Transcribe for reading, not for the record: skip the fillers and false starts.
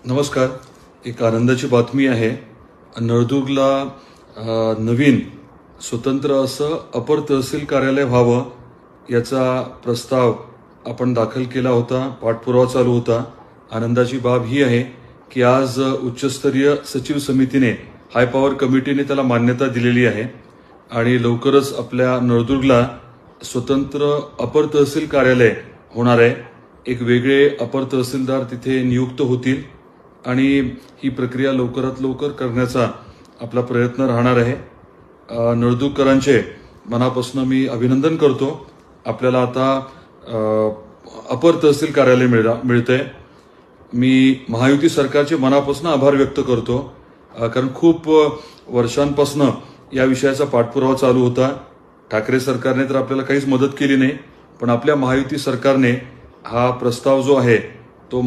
नमस्कार. एक आनंदाची बातमी आहे. नळदुर्गला नवीन स्वतंत्र असं अपर तहसील कार्यालय व्हावं याचा प्रस्ताव आपण दाखल केला होता. पाठपुरावा चालू होता. आनंदाची बाब ही आहे की आज उच्चस्तरीय सचिव समितीने हाय पॉवर कमिटीने त्याला मान्यता दिलेली आहे आणि लवकरच आपल्या नळदुर्गला स्वतंत्र अपर तहसील कार्यालय होणार आहे. एक वेगळे अपर तहसीलदार तिथे नियुक्त होतील आणि ही प्रक्रिया लवकरात लवकर करण्याचा आपला प्रयत्न राहणार आहे. नळदुर्गकरांचे मनापासून मी अभिनंदन करतो. आपल्याला आता अपर तहसील कार्यालय मिळतंय. मी महायुती सरकारचे मनापासून आभार व्यक्त करतो, कारण खूप वर्षांपासून या विषयाचा पाठपुरावा चालू होता. ठाकरे सरकारने तर आपल्याला काहीच मदत केली नाही, पण आपल्या महायुती सरकारने हा प्रस्ताव जो आहे तो